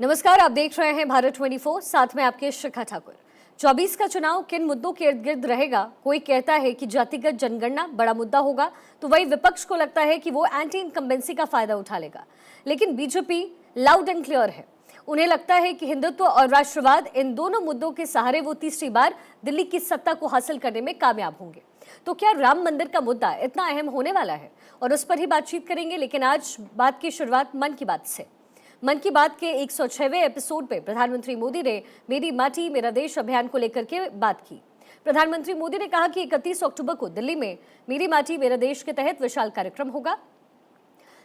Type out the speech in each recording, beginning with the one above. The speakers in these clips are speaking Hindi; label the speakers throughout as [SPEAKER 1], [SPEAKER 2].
[SPEAKER 1] नमस्कार, आप देख रहे हैं भारत 24, साथ में आपके शिखा ठाकुर। 24 का चुनाव किन मुद्दों के इर्द गिर्द रहेगा? कोई कहता है कि जातिगत जनगणना बड़ा मुद्दा होगा, तो वही विपक्ष को लगता है कि वो एंटी इनकम्बेंसी का फायदा उठा लेगा। लेकिन बीजेपी लाउड एंड क्लियर है। उन्हें लगता है कि हिंदुत्व और राष्ट्रवाद, इन दोनों मुद्दों के सहारे वो तीसरी बार दिल्ली की सत्ता को हासिल करने में कामयाब होंगे। तो क्या राम मंदिर का मुद्दा इतना अहम होने वाला है? और उस पर ही बातचीत करेंगे। लेकिन आज बात की शुरुआत मन की बात से। मन की बात के 106वें एपिसोड पे प्रधानमंत्री मोदी ने मेरी माटी मेरा देश अभियान को लेकर के बात की। प्रधानमंत्री मोदी ने कहा कि 31 अक्टूबर को दिल्ली में मेरी माटी मेरा देश के तहत विशाल कार्यक्रम होगा।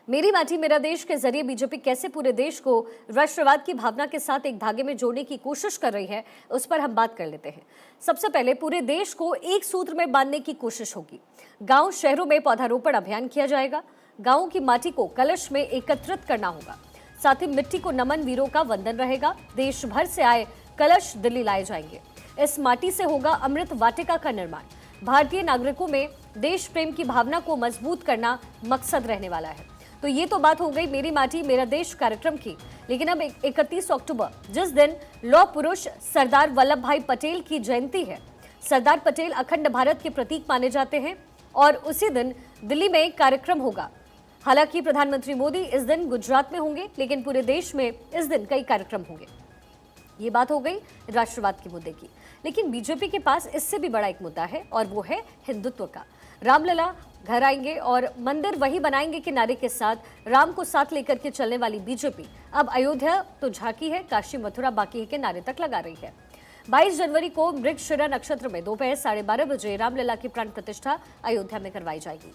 [SPEAKER 1] मेरी माटी मेरा देश के जरिए बीजेपी कैसे पूरे देश को राष्ट्रवाद की भावना के साथ एक धागे में जोड़ने की कोशिश कर रही है, उस पर हम बात कर लेते हैं। सबसे पहले पूरे देश को एक सूत्र में बांधने की कोशिश होगी। गांव शहरों में पौधारोपण अभियान किया जाएगा। गांवों की माटी को कलश में एकत्रित करना होगा। साथ ही मिट्टी को नमन वीरों का वंदन रहेगा। देश भर से आए कलश दिल्ली लाए जाएंगे। इस माटी से होगा अमृत वाटिका का निर्माण। भारतीय नागरिकों में देश प्रेम की भावना को मजबूत करना मकसद रहने वाला है। तो ये तो बात हो गई मेरी माटी मेरा देश कार्यक्रम की। लेकिन अब 31 अक्टूबर, जिस दिन लौह पुरुष सरदार वल्लभ भाई पटेल की जयंती है, सरदार पटेल अखंड भारत के प्रतीक माने जाते हैं और उसी दिन दिल्ली में एक कार्यक्रम होगा। हालांकि प्रधानमंत्री मोदी इस दिन गुजरात में होंगे, लेकिन पूरे देश में इस दिन कई कार्यक्रम होंगे। ये बात हो गई राष्ट्रवाद के मुद्दे की। लेकिन बीजेपी के पास इससे भी बड़ा एक मुद्दा है और वो है हिंदुत्व का। रामलला घर आएंगे और मंदिर वही बनाएंगे के नारे के साथ राम को साथ लेकर के चलने वाली बीजेपी अब अयोध्या तो झांकी है, काशी मथुरा बाकी है के नारे तक लगा रही है। 22 जनवरी को मृगशिरा नक्षत्र में दोपहर 12:30 बजे रामलला की प्राण प्रतिष्ठा अयोध्या में करवाई जाएगी।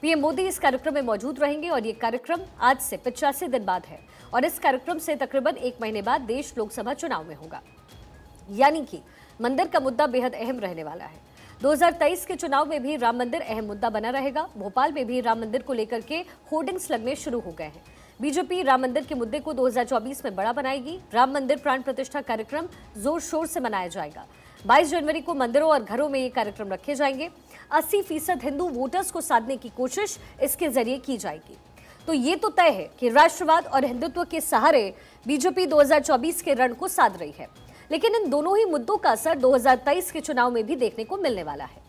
[SPEAKER 1] पीएम मोदी इस कार्यक्रम में मौजूद रहेंगे और ये कार्यक्रम आज से 85 दिन बाद है और इस कार्यक्रम से तकरीबन 1 महीने बाद देश लोकसभा चुनाव में होगा। यानी कि मंदिर का मुद्दा बेहद अहम रहने वाला है। 2023 के चुनाव में भी राम मंदिर अहम मुद्दा बना रहेगा। भोपाल में भी राम मंदिर को लेकर के होर्डिंग्स लगने शुरू हो गए हैं। बीजेपी राम मंदिर के मुद्दे को 2024 में बड़ा बनाएगी। राम मंदिर प्राण प्रतिष्ठा कार्यक्रम जोर शोर से मनाया जाएगा। 22 जनवरी को मंदिरों और घरों में ये कार्यक्रम रखे जाएंगे। 80% हिंदू वोटर्स को साधने की कोशिश इसके जरिए की जाएगी। तो ये तो तय है कि राष्ट्रवाद और हिंदुत्व के सहारे बीजेपी 2024 के रण को साध रही है। लेकिन इन दोनों ही मुद्दों का असर 2023 के चुनाव में भी देखने को मिलने वाला है।